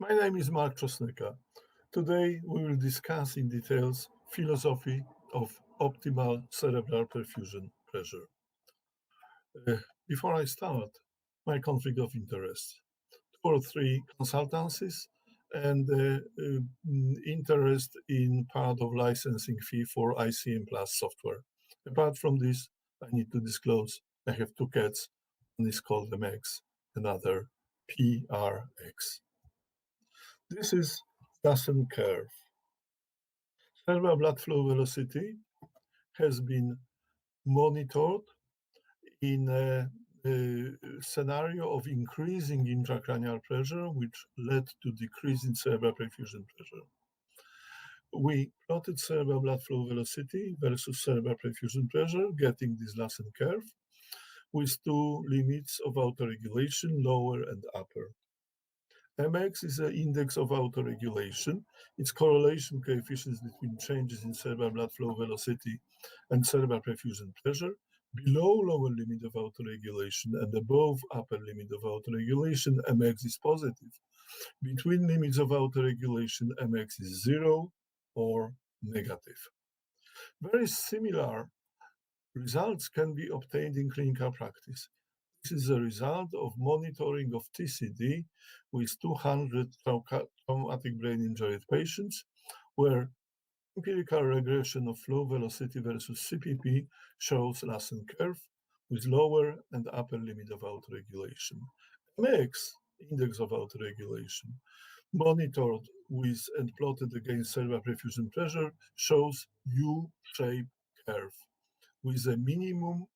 My name is M Czosnyka. Today we will discuss in details philosophy of optimal cerebral perfusion pressure. Before I start, my conflict of interest. 2 or 3 consultancies and interest in part of licensing fee for ISICEM Plus software. Apart from this, I need to disclose I have 2 cats. One is called MX, another PRX. This is Lassen curve. Cerebral blood flow velocity has been monitored in a scenario of increasing intracranial pressure, which led to decrease in cerebral perfusion pressure. We plotted cerebral blood flow velocity versus cerebral perfusion pressure, getting this Lassen curve, with 2 limits of autoregulation, lower and upper. MX is an index of autoregulation. It's correlation coefficients between changes in cerebral blood flow velocity and cerebral perfusion pressure, below lower limit of autoregulation and above upper limit of autoregulation, MX is positive. Between limits of autoregulation, MX is 0 or negative. Very similar results can be obtained in clinical practice. This is a result of monitoring of TCD with 200 traumatic brain injured patients, where empirical regression of flow velocity versus CPP shows Lassen curve with lower and upper limit of autoregulation. MX, index of autoregulation, monitored with and plotted against cerebral perfusion pressure, shows U-shaped curve with a minimum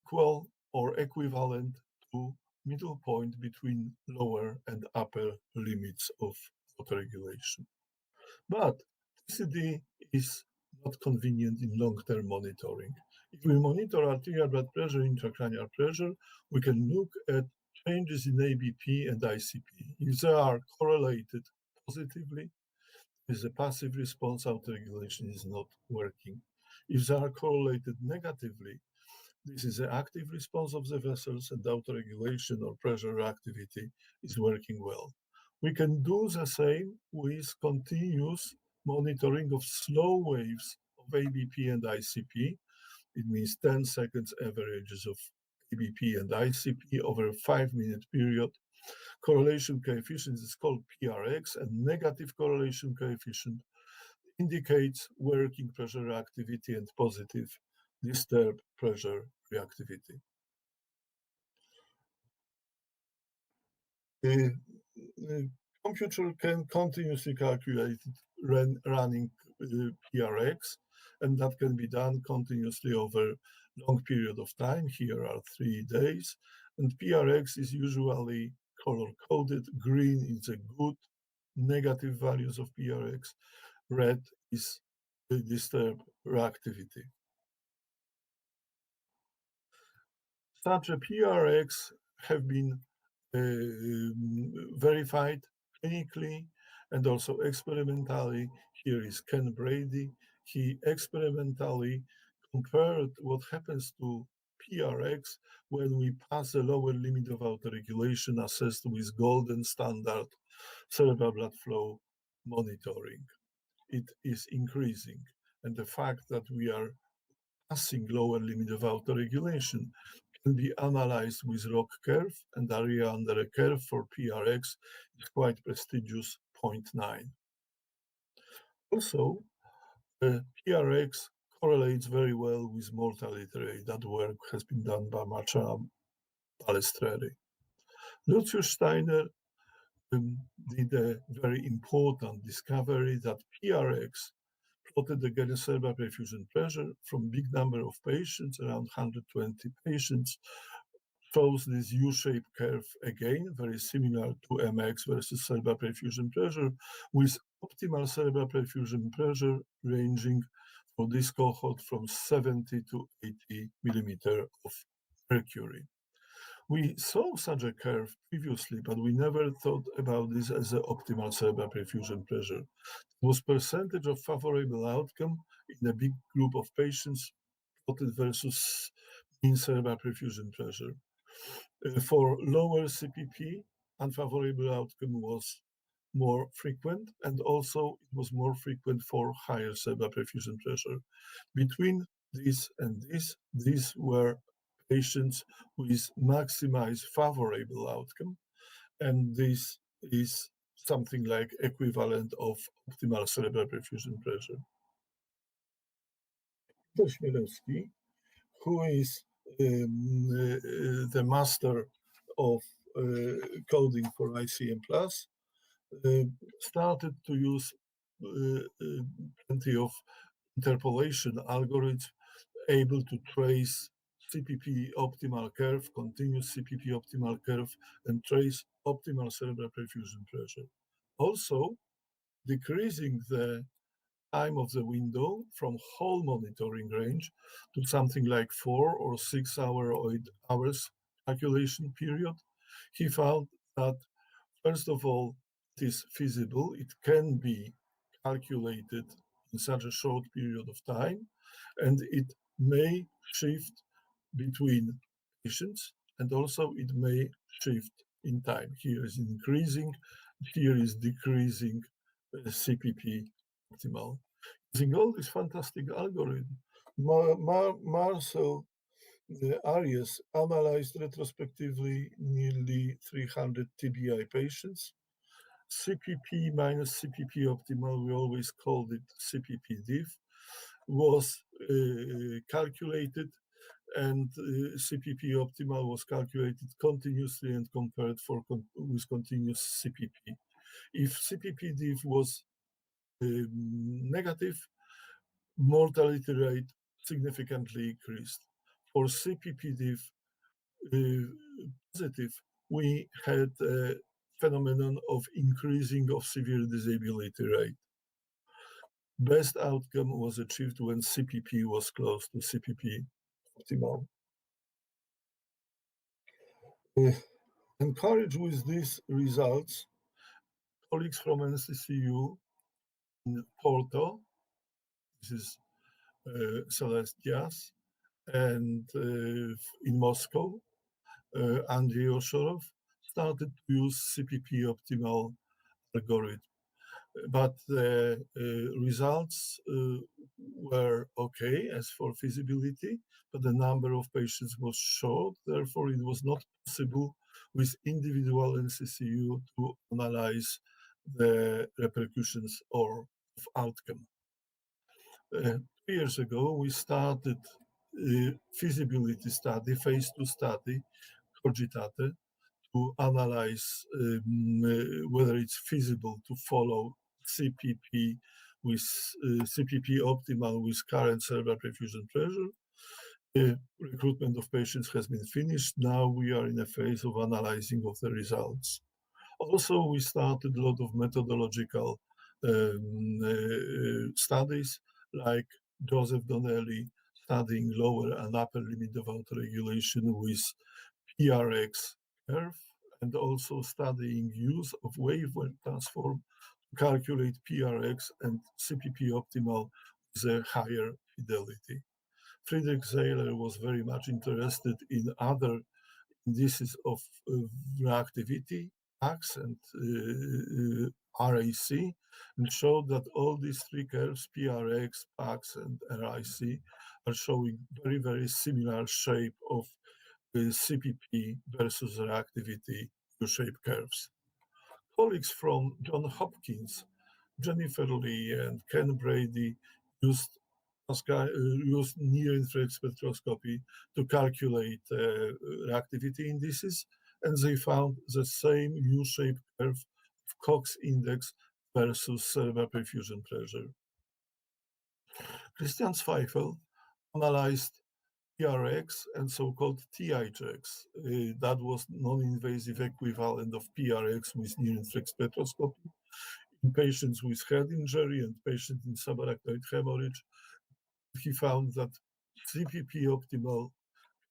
equal or equivalent to middle point between lower and upper limits of autoregulation. But TCD is not convenient in long-term monitoring. If we monitor arterial blood pressure, intracranial pressure, we can look at changes in ABP and ICP. If they are correlated positively, is a passive response, autoregulation is not working. If they are correlated negatively, this is an active response of the vessels, and autoregulation or pressure reactivity is working well. We can do the same with continuous monitoring of slow waves of ABP and ICP. It means 10 seconds averages of ABP and ICP over a 5-minute period. Correlation coefficient is called PRX, and negative correlation coefficient indicates working pressure reactivity and positive disturbed pressure reactivity. The computer can continuously calculate running PRX, and that can be done continuously over a long period of time. Here are 3 days, and PRX is usually color-coded. Green is a good, negative values of PRX. Red is the disturbed reactivity. Such a PRX have been verified clinically and also experimentally. Here is Ken Brady. He experimentally compared what happens to PRX when we pass the lower limit of autoregulation assessed with golden standard cerebral blood flow monitoring. It is increasing, and the fact that we are passing lower limit of autoregulation can be analyzed with ROC curve, and area under a curve for PRX is quite prestigious, 0.9. Also, PRX correlates very well with mortality rate. That work has been done by Marcia Palestreri. Lucius Steiner did a very important discovery that PRX plotted against cerebral perfusion pressure from big number of patients, around 120 patients, shows this U-shaped curve again, very similar to MX versus cerebral perfusion pressure, with optimal cerebral perfusion pressure ranging for this cohort from 70 to 80 millimeter of mercury. We saw such a curve previously, but we never thought about this as an optimal cerebral perfusion pressure. It was percentage of favorable outcome in a big group of patients plotted versus mean cerebral perfusion pressure. For lower CPP, unfavorable outcome was more frequent, and also it was more frequent for higher cerebral perfusion pressure. Between this and this, these were patients with maximized favorable outcome, and this is something like equivalent of optimal cerebral perfusion pressure. Dr. Śmielewski, who is the master of coding for ICM+, started to use plenty of interpolation algorithms able to trace CPP optimal curve, continuous CPP optimal curve, and trace optimal cerebral perfusion pressure. Also, decreasing the time of the window from whole monitoring range to something like 4 or 6 hours calculation period, he found that, first of all, it is feasible, it can be calculated in such a short period of time, and it may shift between patients, and also it may shift in time. Here is increasing, here is decreasing CPP optimal. Using all this fantastic algorithm, Marcel Arias analyzed retrospectively nearly 300 TBI patients. CPP minus CPP optimal, we always called it CPP diff, was calculated, and CPP optimal was calculated continuously and compared with continuous CPP. If CPP diff was negative, mortality rate significantly increased. For CPP diff positive, we had a phenomenon of increasing of severe disability rate. Best outcome was achieved when CPP was close to CPP optimal. Encouraged with these results, colleagues from NCCU in Porto, this is Celeste Diaz, and in Moscow, Andrei Oshorov, started to use CPP optimal algorithm. But the results were okay as for feasibility, but the number of patients was short. Therefore, it was not possible with individual NCCU to analyze the repercussions or of outcome. 2 years ago, we started a feasibility study, phase 2 study, Cogitate, to analyze whether it's feasible to follow CPP with CPP optimal with current cerebral perfusion pressure. Recruitment of patients has been finished. Now we are in a phase of analyzing of the results. Also, we started a lot of methodological studies, like Joseph Donnelly studying lower and upper limit of autoregulation with PRX curve, and also studying use of wavelength transform to calculate PRX and CPP optimal with a higher fidelity. Friedrich Seiler was very much interested in other indices of reactivity, PAX and RAC, and showed that all these three curves, PRX, PAX, and RAC, are showing very, very similar shape of CPP versus reactivity U-shaped curves. Colleagues from Johns Hopkins, Jennifer Lee and Ken Brady, used near-infrared spectroscopy to calculate reactivity indices, and they found the same U-shaped curve of Cox index versus cerebral perfusion pressure. Christian Zweifel analyzed PRX and so-called TIGX. That was non-invasive equivalent of PRX with near-infrared spectroscopy in patients with head injury and patients in subarachnoid hemorrhage. He found that CPP optimal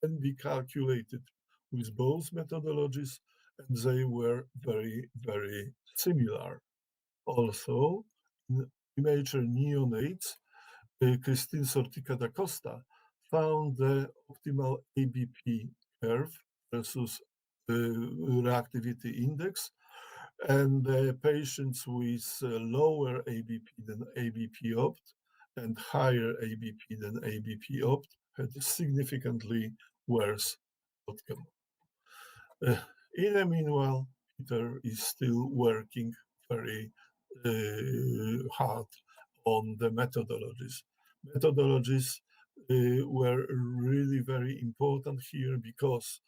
can be calculated with both methodologies, and they were very, very similar. Also, in immature neonates, Christine Sortica da Costa found the optimal ABP curve versus reactivity index, and patients with lower ABP than ABP opt and higher ABP than ABP opt had a significantly worse outcome. In the meanwhile, Peter is still working very hard on the methodologies. Methodologies were really very important here because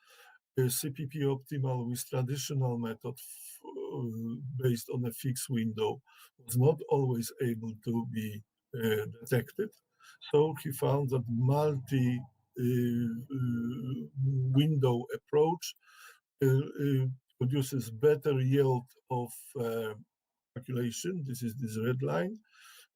CPP optimal with traditional method based on a fixed window was not always able to be detected. So he found that multi window approach produces better yield of calculation. This is this red line.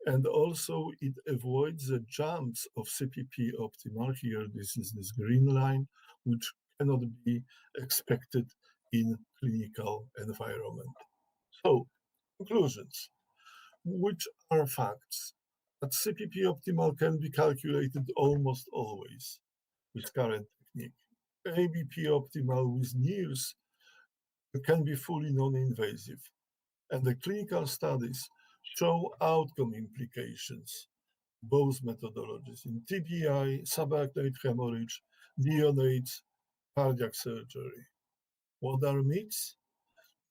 And also it avoids the jumps of CPP optimal. Here, this is this green line, which cannot be expected in clinical environment. So, conclusions. Which are facts? That CPP optimal can be calculated almost always with current technique. ABP optimal with NERS can be fully non-invasive. And the clinical studies show outcome implications, both methodologies in TBI, subarachnoid hemorrhage, neonates, cardiac surgery. What are myths?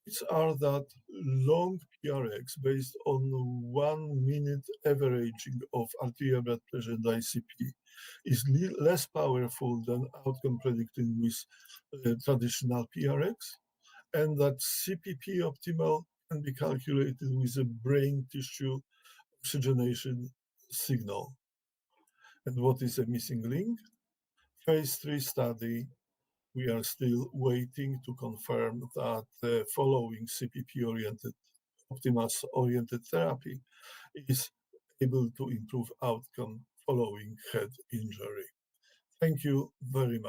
Myths are that long PRX based on 1 minute averaging of arterial blood pressure and ICP is less powerful than outcome predicting with traditional PRX, and that CPP optimal can be calculated with a brain tissue oxygenation signal. And what is a missing link? Phase 3 study, we are still waiting to confirm that following CPP-oriented, optimal-oriented therapy is able to improve outcome following head injury. Thank you very much.